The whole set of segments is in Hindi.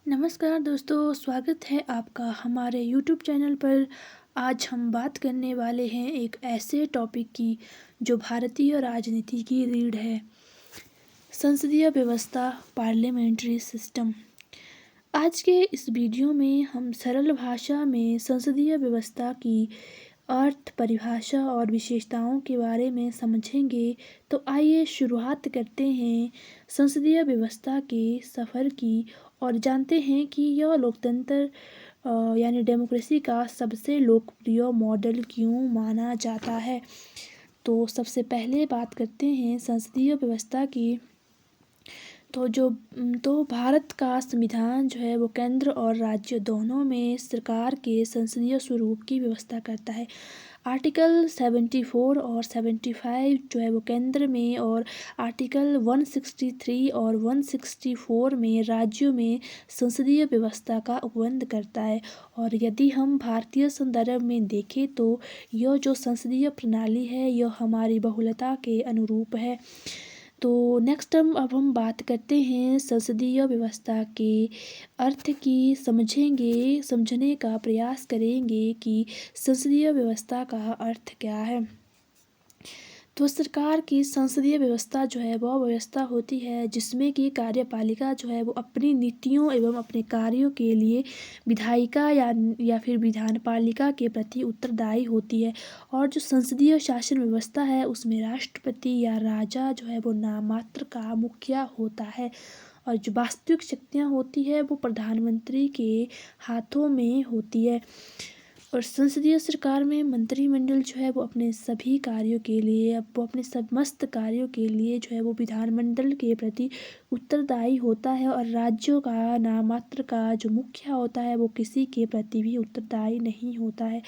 नमस्कार दोस्तों, स्वागत है आपका हमारे YouTube चैनल पर। आज हम बात करने वाले हैं एक ऐसे टॉपिक की जो भारतीय राजनीति की रीढ़ है, संसदीय व्यवस्था, पार्लियामेंट्री सिस्टम। आज के इस वीडियो में हम सरल भाषा में संसदीय व्यवस्था की अर्थ, परिभाषा और विशेषताओं के बारे में समझेंगे। तो आइए शुरुआत करते हैं संसदीय व्यवस्था के सफ़र की और जानते हैं कि यह लोकतंत्र यानी डेमोक्रेसी का सबसे लोकप्रिय मॉडल क्यों माना जाता है। तो सबसे पहले बात करते हैं संसदीय व्यवस्था की। तो भारत का संविधान जो है वो केंद्र और राज्य दोनों में सरकार के संसदीय स्वरूप की व्यवस्था करता है। आर्टिकल 74 और 75 जो है वो केंद्र में और आर्टिकल 163 और 164 में राज्यों में संसदीय व्यवस्था का उपबंध करता है। और यदि हम भारतीय संदर्भ में देखें तो यह जो संसदीय प्रणाली है यह हमारी बहुलता के अनुरूप है। तो नेक्स्ट अब हम बात करते हैं संसदीय व्यवस्था के अर्थ की। समझने का प्रयास करेंगे कि संसदीय व्यवस्था का अर्थ क्या है। तो सरकार की संसदीय व्यवस्था जो है वह व्यवस्था होती है जिसमें कि कार्यपालिका जो है वो अपनी नीतियों एवं अपने कार्यों के लिए विधायिका या फिर विधानपालिका के प्रति उत्तरदायी होती है। और जो संसदीय शासन व्यवस्था है उसमें राष्ट्रपति या राजा जो है वो नाममात्र का मुखिया होता है और जो वास्तविक शक्तियाँ होती है वो प्रधानमंत्री के हाथों में होती है। और संसदीय सरकार में मंत्रिमंडल जो है वो अपने सभी कार्यों के लिए अपने समस्त कार्यों के लिए जो है वो विधानमंडल के प्रति उत्तरदायी होता है। और राज्यों का नाममात्र का जो मुखिया होता है वो किसी के प्रति भी उत्तरदायी नहीं होता है।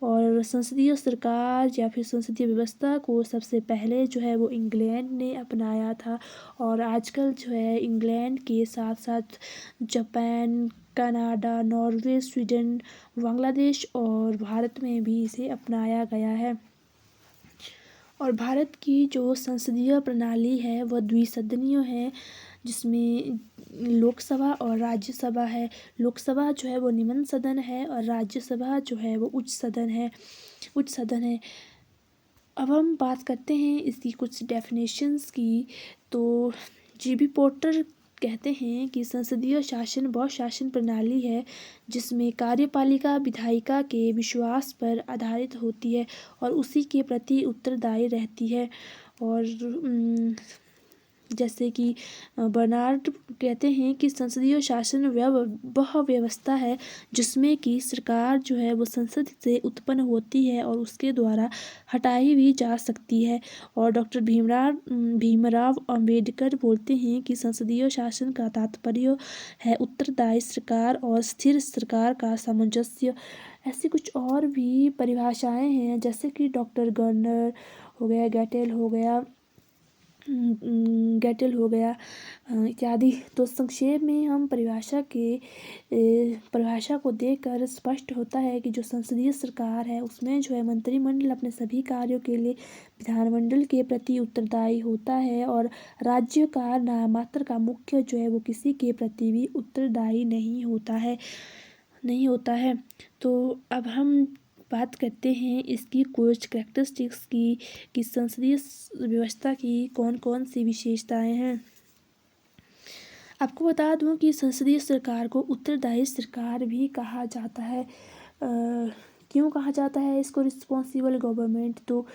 और संसदीय सरकार या फिर संसदीय व्यवस्था को सबसे पहले जो है वो इंग्लैंड ने अपनाया था और आजकल जो है इंग्लैंड के साथ साथ Japan, Canada, Norway, Sweden, Bangladesh और भारत में भी इसे अपनाया गया है। और भारत की जो संसदीय प्रणाली है वह द्विसदनीय है जिसमें लोकसभा और राज्यसभा है। लोकसभा जो है वो निम्न सदन है और राज्यसभा जो है वो उच्च सदन है। अब हम बात करते हैं इसकी कुछ डेफिनेशंस की। तो जी.बी. पोर्टर कहते हैं कि संसदीय शासन वह शासन प्रणाली है जिसमें कार्यपालिका विधायिका के विश्वास पर आधारित होती है और उसी के प्रति उत्तरदायी रहती है। और जैसे कि बर्नार्ड कहते हैं कि संसदीय शासन वह व्यवस्था है जिसमें कि सरकार जो है वो संसद से उत्पन्न होती है और उसके द्वारा हटाई भी जा सकती है। और डॉक्टर भीमराव अंबेडकर बोलते हैं कि संसदीय शासन का तात्पर्य है उत्तरदायी सरकार और स्थिर सरकार का सामंजस्य। ऐसी कुछ और भी परिभाषाएं हैं जैसे कि डॉक्टर गर्नर हो गया, गैटेल हो गया इत्यादि। तो संक्षेप में हम परिभाषा को देखकर स्पष्ट होता है कि जो संसदीय सरकार है उसमें जो है मंत्रिमंडल अपने सभी कार्यों के लिए विधानमंडल के प्रति उत्तरदायी होता है और राज्य का नाममात्र का मुख्य जो है वो किसी के प्रति भी उत्तरदायी नहीं होता है। तो अब हम बात करते हैं इसकी कुछ कैरेक्टरिस्टिक्स की कि संसदीय व्यवस्था की कौन कौन सी विशेषताएं हैं। आपको बता दूं कि संसदीय सरकार को उत्तरदायी सरकार भी कहा जाता है। क्यों कहा जाता है इसको रिस्पॉन्सिबल गवर्नमेंट? तो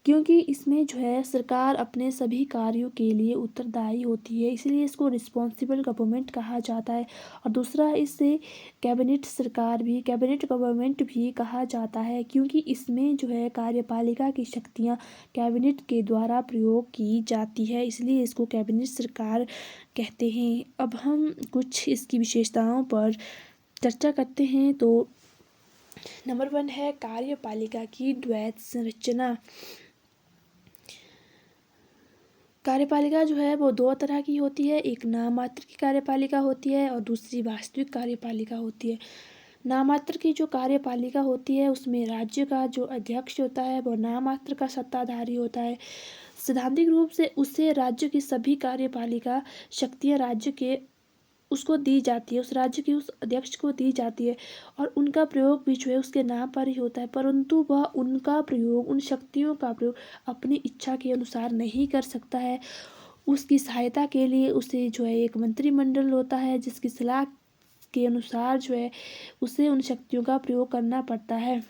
क्योंकि इसमें जो है सरकार अपने सभी कार्यों के लिए उत्तरदायी होती है इसलिए इसको रिस्पॉन्सिबल गवर्नमेंट कहा जाता है। और दूसरा इसे कैबिनेट गवर्नमेंट भी कहा जाता है क्योंकि इसमें जो है कार्यपालिका की शक्तियां कैबिनेट के द्वारा प्रयोग की जाती है इसलिए इसको कैबिनेट सरकार कहते हैं। अब हम कुछ इसकी विशेषताओं पर चर्चा करते हैं। तो नंबर 1 है कार्यपालिका की द्वैत संरचना। कार्यपालिका जो है वो दो तरह की होती है, एक नाममात्र की कार्यपालिका होती है और दूसरी वास्तविक कार्यपालिका होती है। नाममात्र की जो कार्यपालिका होती है उसमें राज्य का जो अध्यक्ष होता है वो नाममात्र का सत्ताधारी होता है। सैद्धांतिक रूप से उससे राज्य की सभी कार्यपालिका शक्तियाँ राज्य के उसको दी जाती है, उस राज्य की उस अध्यक्ष को दी जाती है और उनका प्रयोग भी जो है उसके नाम पर ही होता है, परंतु वह उनका प्रयोग, उन शक्तियों का प्रयोग अपनी इच्छा के अनुसार नहीं कर सकता है। उसकी सहायता के लिए उसे जो है एक मंत्रिमंडल होता है, जिसकी सलाह के अनुसार जो है उसे उन शक्तियों का प्रयोग करना पड़ता है।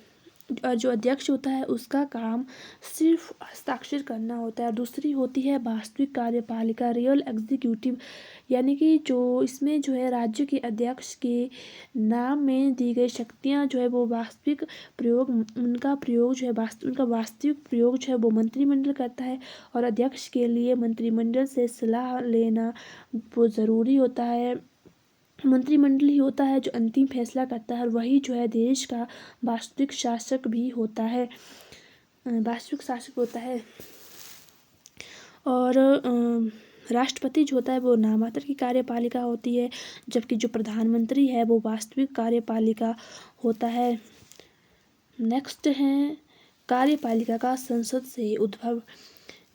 और जो अध्यक्ष होता है उसका काम सिर्फ हस्ताक्षर करना होता है। दूसरी होती है वास्तविक कार्यपालिका, रियल एग्जीक्यूटिव, यानी कि जो इसमें जो है राज्य के अध्यक्ष के नाम में दी गई शक्तियां जो है वो वास्तविक प्रयोग, उनका प्रयोग जो है उनका वास्तविक प्रयोग जो है वो मंत्रिमंडल करता है और अध्यक्ष के लिए मंत्रिमंडल से सलाह लेना वो ज़रूरी होता है। मंत्रिमंडल ही होता है जो अंतिम फैसला करता है और वही जो है देश का वास्तविक शासक भी होता है, वास्तविक शासक होता है। और राष्ट्रपति जो होता है वो नामात्र की कार्यपालिका होती है, जबकि जो प्रधानमंत्री है वो वास्तविक कार्यपालिका होता है। नेक्स्ट है कार्यपालिका का संसद से उद्भव,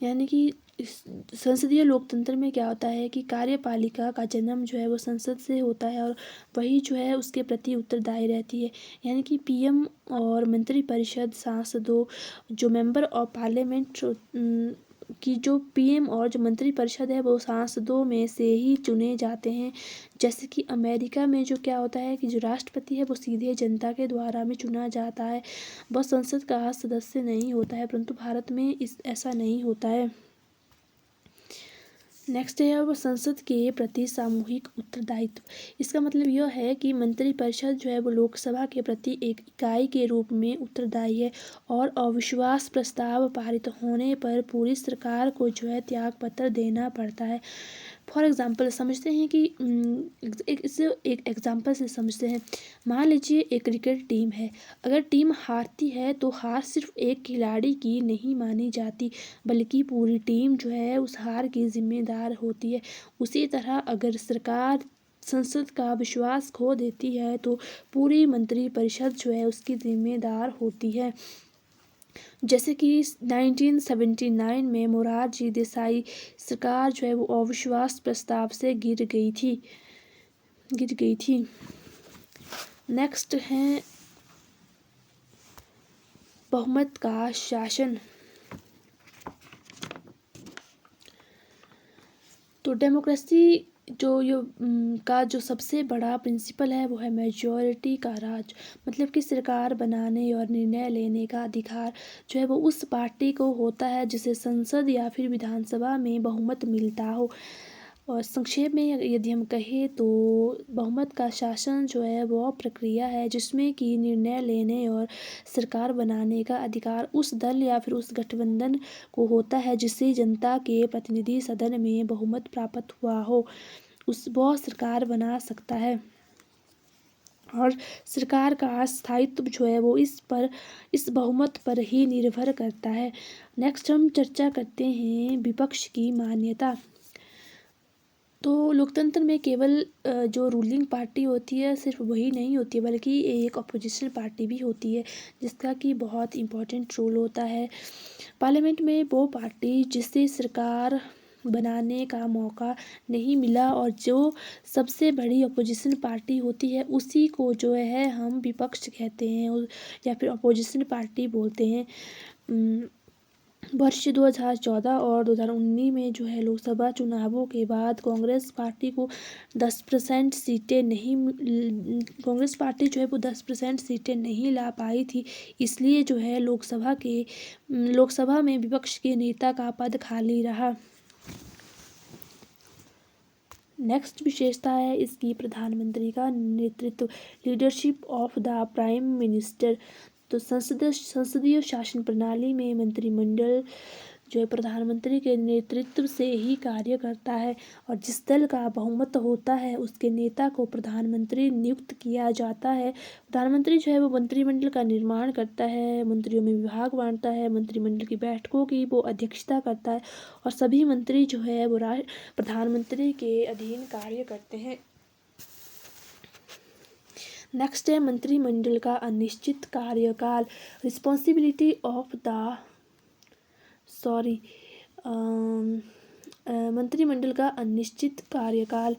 यानी कि संसदीय लोकतंत्र में क्या होता है कि कार्यपालिका का जन्म जो है वो संसद से होता है और वही जो है उसके प्रति उत्तरदायी रहती है। यानी कि पीएम और मंत्रिपरिषद सांसदों, जो मेंबर ऑफ पार्लियामेंट की जो पीएम और जो मंत्रिपरिषद है वो सांसदों में से ही चुने जाते हैं। जैसे कि अमेरिका में जो क्या होता है कि जो राष्ट्रपति है वो सीधे जनता के द्वारा में चुना जाता है, वह संसद का सदस्य नहीं होता है, परंतु भारत में ऐसा नहीं होता है। नेक्स्ट है वो संसद के प्रति सामूहिक उत्तरदायित्व। इसका मतलब यह है कि मंत्रिपरिषद जो है वो लोकसभा के प्रति एक इकाई के रूप में उत्तरदायी है और अविश्वास प्रस्ताव पारित होने पर पूरी सरकार को जो है त्यागपत्र देना पड़ता है। फॉर एग्जाम्पल समझते हैं कि एक एग्जाम्पल से समझते हैं। मान लीजिए एक क्रिकेट टीम है, अगर टीम हारती है तो हार सिर्फ एक खिलाड़ी की नहीं मानी जाती, बल्कि पूरी टीम जो है उस हार की जिम्मेदार होती है। उसी तरह अगर सरकार संसद का विश्वास खो देती है तो पूरी मंत्रिपरिषद जो है उसकी जिम्मेदार होती है। जैसे कि 1979 में मोरारजी देसाई सरकार जो है वो अविश्वास प्रस्ताव से गिर गई थी। नेक्स्ट है बहुमत का शासन। तो डेमोक्रेसी का जो सबसे बड़ा प्रिंसिपल है वो है मेजॉरिटी का राज, मतलब कि सरकार बनाने और निर्णय लेने का अधिकार जो है वो उस पार्टी को होता है जिसे संसद या फिर विधानसभा में बहुमत मिलता हो। और संक्षेप में यदि हम कहें तो बहुमत का शासन जो है वह प्रक्रिया है जिसमें कि निर्णय लेने और सरकार बनाने का अधिकार उस दल या फिर उस गठबंधन को होता है जिसे जनता के प्रतिनिधि सदन में बहुमत प्राप्त हुआ हो, वह सरकार बना सकता है। और सरकार का स्थायित्व जो है वो इस बहुमत पर ही निर्भर करता है। नेक्स्ट हम चर्चा करते हैं विपक्ष की मान्यता। तो लोकतंत्र में केवल जो रूलिंग पार्टी होती है सिर्फ वही नहीं होती है, बल्कि एक अपोजिशन पार्टी भी होती है जिसका कि बहुत इम्पोर्टेंट रोल होता है। पार्लियामेंट में वो पार्टी जिसे सरकार बनाने का मौका नहीं मिला और जो सबसे बड़ी अपोजिशन पार्टी होती है उसी को जो है हम विपक्ष कहते हैं या फिर अपोजिशन पार्टी बोलते हैं। वर्ष 2014 और 2019 में जो है लोकसभा चुनावों के बाद कांग्रेस पार्टी को 10% सीटें नहीं कांग्रेस पार्टी जो है वो 10% सीटें नहीं ला पाई थी, इसलिए जो है लोकसभा में विपक्ष के नेता का पद खाली रहा। नेक्स्ट विशेषता है इसकी प्रधानमंत्री का नेतृत्व, leadership of the prime minister. तो संसदीय शासन प्रणाली में मंत्रिमंडल जो है प्रधानमंत्री के नेतृत्व से ही कार्य करता है और जिस दल का बहुमत होता है उसके नेता को प्रधानमंत्री नियुक्त किया जाता है। प्रधानमंत्री जो है वो मंत्रिमंडल का निर्माण करता है, मंत्रियों में विभाग बांटता है, मंत्रिमंडल की बैठकों की वो अध्यक्षता करता है और सभी मंत्री जो है वो प्रधानमंत्री के अधीन कार्य करते हैं। नेक्स्ट है मंत्रिमंडल का अनिश्चित कार्यकाल, रिस्पॉन्सिबिलिटी ऑफ द मंत्रिमंडल का अनिश्चित कार्यकाल।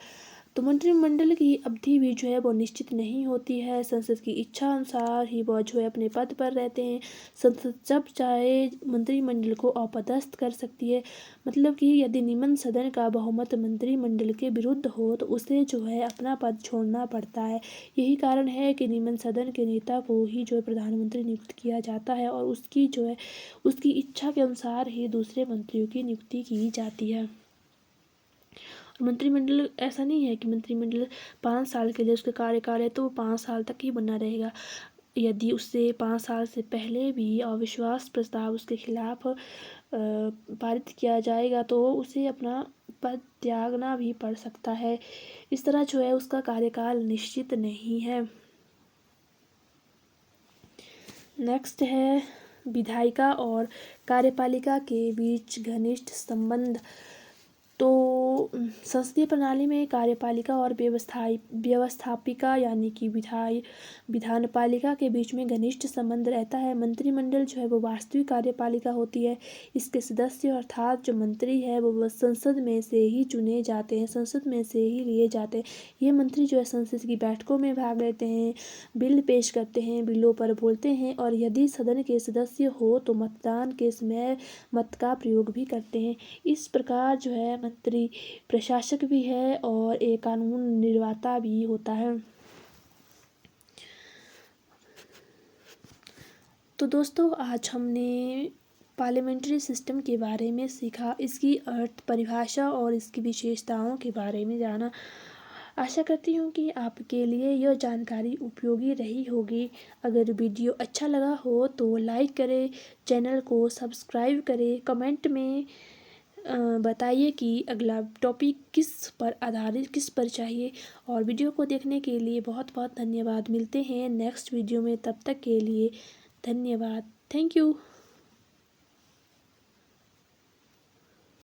तो मंत्रिमंडल की अवधि भी जो है वो निश्चित नहीं होती है। संसद की इच्छा अनुसार ही वह जो है अपने पद पर रहते हैं। संसद जब चाहे मंत्रिमंडल को अपदस्थ कर सकती है। मतलब कि यदि निम्न सदन का बहुमत मंत्रिमंडल के विरुद्ध हो तो उसे जो है अपना पद छोड़ना पड़ता है। यही कारण है कि निम्न सदन के नेता को ही जो है प्रधानमंत्री नियुक्त किया जाता है और उसकी जो है उसकी इच्छा के अनुसार ही दूसरे मंत्रियों की नियुक्ति की जाती है। मंत्रिमंडल ऐसा नहीं है कि मंत्रिमंडल 5 साल के लिए उसका कार्यकाल है तो वो 5 साल तक ही बना रहेगा। यदि उससे 5 साल से पहले भी अविश्वास प्रस्ताव उसके खिलाफ पारित किया जाएगा तो उसे अपना पद त्यागना भी पड़ सकता है। इस तरह जो है उसका कार्यकाल निश्चित नहीं है। नेक्स्ट है विधायिका और कार्यपालिका के बीच घनिष्ठ संबंध। तो संसदीय प्रणाली में कार्यपालिका और व्यवस्थापिका यानी कि विधानपालिका के बीच में घनिष्ठ संबंध रहता है। मंत्रिमंडल जो है वो वास्तविक कार्यपालिका होती है। इसके सदस्य अर्थात जो मंत्री है वो संसद में से ही चुने जाते हैं, संसद में से ही लिए जाते हैं। ये मंत्री जो है संसद की बैठकों में भाग लेते हैं, बिल पेश करते हैं, बिलों पर बोलते हैं और यदि सदन के सदस्य हो तो मतदान के समय मत का प्रयोग भी करते हैं। इस प्रकार जो है मंत्री प्रशासक भी है और एक कानून निर्माता भी होता है। तो दोस्तों आज हमने पार्लियामेंट्री सिस्टम के बारे में सीखा, इसकी अर्थ परिभाषा और इसकी विशेषताओं के बारे में जाना। आशा करती हूँ कि आपके लिए यह जानकारी उपयोगी रही होगी। अगर वीडियो अच्छा लगा हो तो लाइक करें, चैनल को सब्सक्राइब करें, कमेंट में बताइए कि अगला टॉपिक किस पर आधारित किस पर चाहिए। और वीडियो को देखने के लिए बहुत बहुत धन्यवाद। मिलते हैं नेक्स्ट वीडियो में, तब तक के लिए धन्यवाद। Thank you.